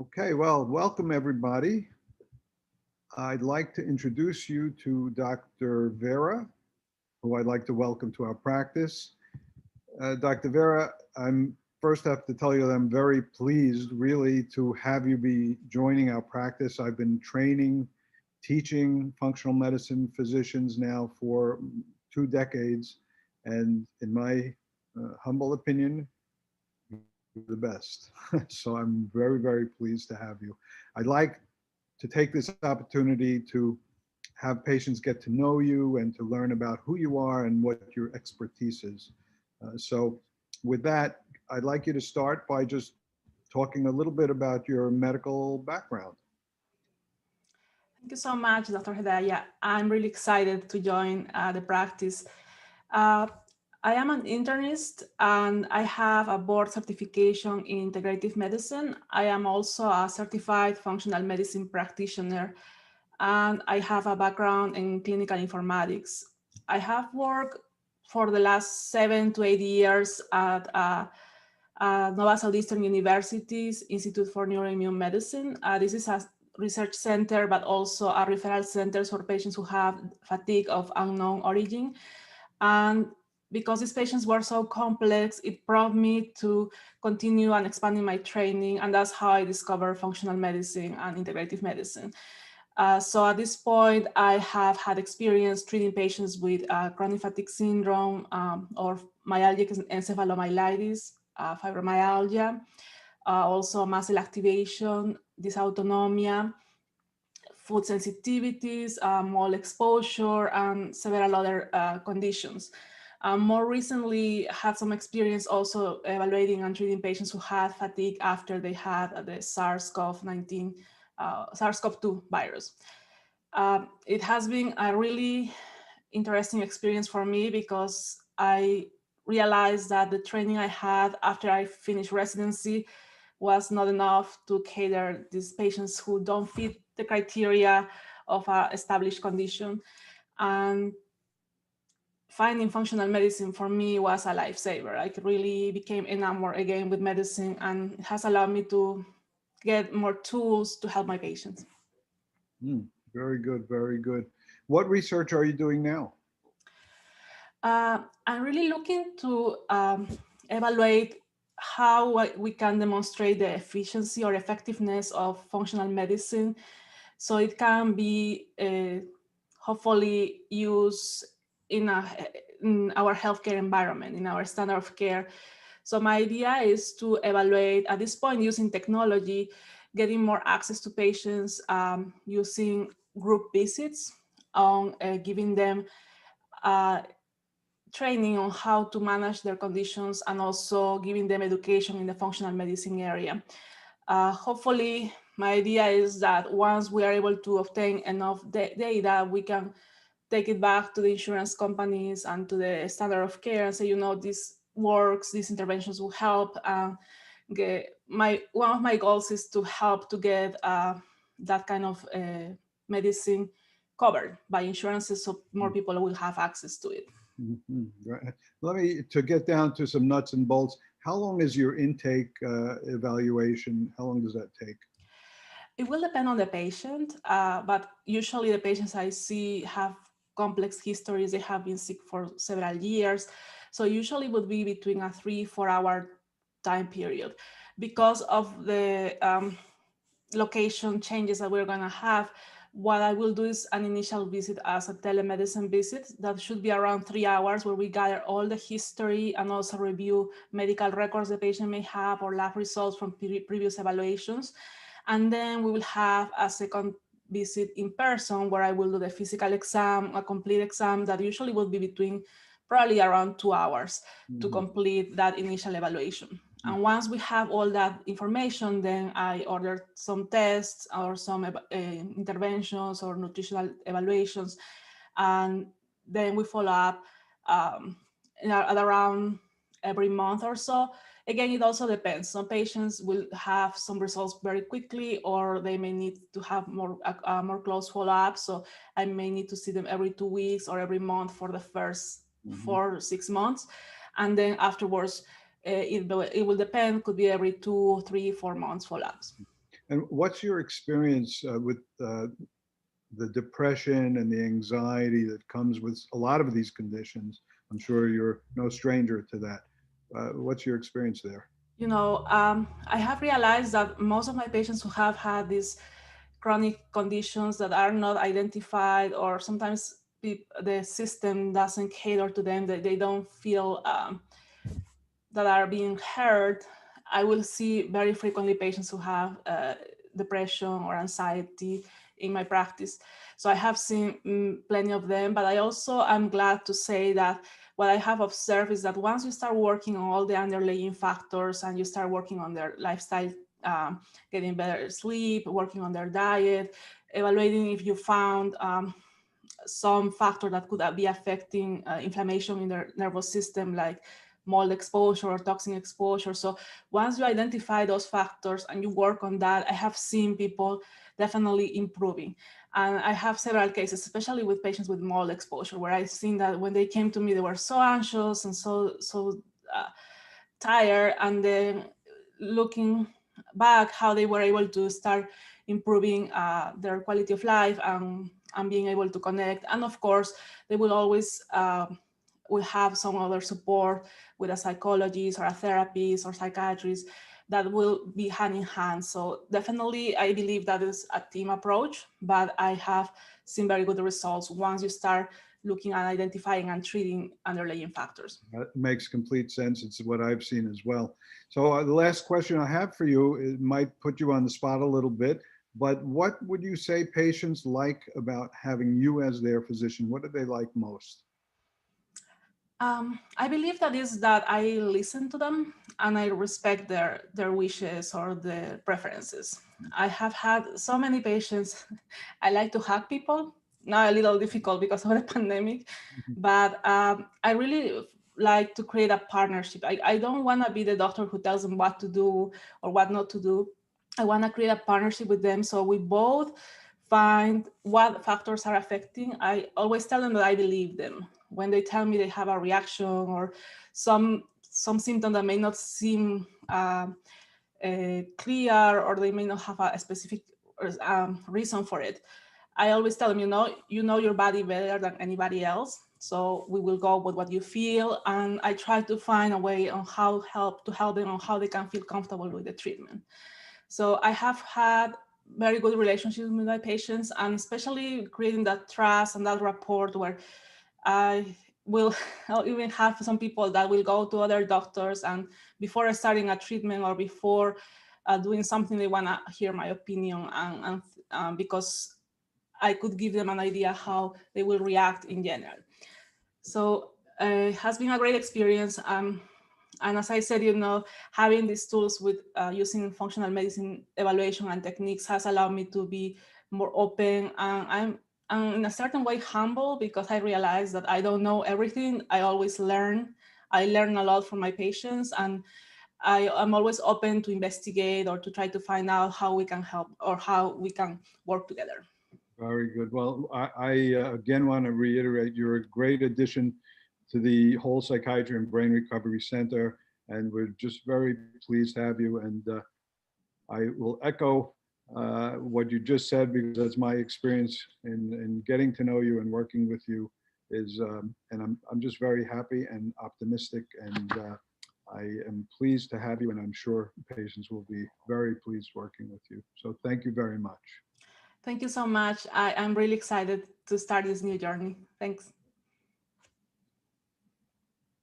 Okay, well, welcome everybody. I'd like to introduce you to Dr. Vera, who I'd like to welcome to our practice. Dr. Vera, I'm first have to tell you that I'm very pleased really to have you be joining our practice. I've been training, teaching functional medicine physicians now for 2 decades. And in my humble opinion, you're the best. So I'm very, very pleased to have you. I'd like to take this opportunity to have patients get to know you and to learn about who you are and what your expertise is. So with that, I'd like you to start by just talking a little bit about your medical background. Thank you so much, Dr. Hedaya. I'm really excited to join the practice. Uh, I am an internist and I have a board certification in integrative medicine. I am also a certified functional medicine practitioner and I have a background in clinical informatics. I have worked for the last 7 to 8 years at Nova Southeastern University's Institute for Neuroimmune Medicine. This is a research center, but also a referral center for patients who have fatigue of unknown origin. And because these patients were so complex, it brought me to continue and expanding my training. And that's how I discovered functional medicine and integrative medicine. So at this point, I have had experience treating patients with chronic fatigue syndrome or myalgic encephalomyelitis, fibromyalgia, also muscle activation, dysautonomia, food sensitivities, mold exposure, and several other conditions. More recently, had some experience also evaluating and treating patients who had fatigue after they had the SARS-CoV-2 virus. It has been a really interesting experience for me because I realized that the training I had after I finished residency was not enough to cater these patients who don't fit the criteria of an established condition. And finding functional medicine for me was a lifesaver. I really became enamored again with medicine, and it has allowed me to get more tools to help my patients. Very good, very good. What research are you doing now? I'm really looking to evaluate how we can demonstrate the efficiency or effectiveness of functional medicine so it can be hopefully used in our healthcare environment, in our standard of care. So my idea is to evaluate at this point using technology, getting more access to patients, using group visits, on giving them training on how to manage their conditions and also giving them education in the functional medicine area. Hopefully, my idea is that once we are able to obtain enough data, we can take it back to the insurance companies and to the standard of care and say, you know, this works, these interventions will help. One of my goals is to help to get that kind of medicine covered by insurances so more people will have access to it. Right. Let me, to get down to some nuts and bolts, how long is your intake evaluation? How long does that take? It will depend on the patient, but usually the patients I see have complex histories. They have been sick for several years. So usually would be between a 3-4 hour time period. Because of the location changes that we're gonna have, what I will do is an initial visit as a telemedicine visit that should be around 3 hours, where we gather all the history and also review medical records the patient may have or lab results from previous evaluations. And then we will have a second visit in person where I will do the physical exam, a complete exam that usually will be between probably around 2 hours to complete that initial evaluation. And once we have all that information, then I order some tests or some interventions or nutritional evaluations. And then we follow up at around every month or so. Again, it also depends. Some patients will have some results very quickly, or they may need to have more close follow-up. So I may need to see them every 2 weeks or every month for the first 4 or 6 months. And then afterwards, it will depend, could be every 2, 3, 4 months follow-ups. And what's your experience with the depression and the anxiety that comes with a lot of these conditions? I'm sure you're no stranger to that. What's your experience there? You know, I have realized that most of my patients who have had these chronic conditions that are not identified, or sometimes the system doesn't cater to them, that they don't feel that are being heard. I will see very frequently patients who have depression or anxiety in my practice. So I have seen plenty of them, but I also am glad to say that what I have observed is that once you start working on all the underlying factors and you start working on their lifestyle, getting better sleep, working on their diet, evaluating if you found some factor that could be affecting inflammation in their nervous system, like mold exposure or toxin exposure. So once you identify those factors and you work on that, I have seen people definitely improving. And I have several cases, especially with patients with mold exposure, where I've seen that when they came to me, they were so anxious and so tired, and then looking back, how they were able to start improving their quality of life and being able to connect. And of course, they will always will have some other support with a psychologist or a therapist or psychiatrist that will be hand in hand. So definitely, I believe that is a team approach, but I have seen very good results once you start looking at identifying and treating underlying factors. That makes complete sense. It's what I've seen as well. So the last question I have for you, it might put you on the spot a little bit, but what would you say patients like about having you as their physician? What do they like most? I believe that is that I listen to them and I respect their wishes or their preferences. I have had so many patients. I like to hug people. Now a little difficult because of the pandemic, but I really like to create a partnership. I don't want to be the doctor who tells them what to do or what not to do. I want to create a partnership with them so we both find what factors are affecting. I always tell them that I believe them. When they tell me they have a reaction or some symptom that may not seem clear, or they may not have a specific reason for it, I always tell them, you know your body better than anybody else. So we will go with what you feel. And I try to find a way on how to help them on how they can feel comfortable with the treatment. So I have had very good relationships with my patients, and especially creating that trust and that rapport where I will I'll even have some people that will go to other doctors, and before starting a treatment or before doing something, they want to hear my opinion, and because I could give them an idea how they will react in general. So it has been a great experience. And as I said, having these tools with using functional medicine evaluation and techniques has allowed me to be more open. And I'm in a certain way humble, because I realize that I don't know everything. I always learn. I learn a lot from my patients, and I am always open to investigate or to try to find out how we can help or how we can work together. Very good. Well, I again want to reiterate, you're a great addition to the whole Psychiatry and Brain Recovery Center, and we're just very pleased to have you. And I will echo what you just said, because that's my experience in getting to know you and working with you is, and I'm just very happy and optimistic, and I am pleased to have you, and I'm sure patients will be very pleased working with you. So thank you very much. Thank you so much. I'm really excited to start this new journey. Thanks.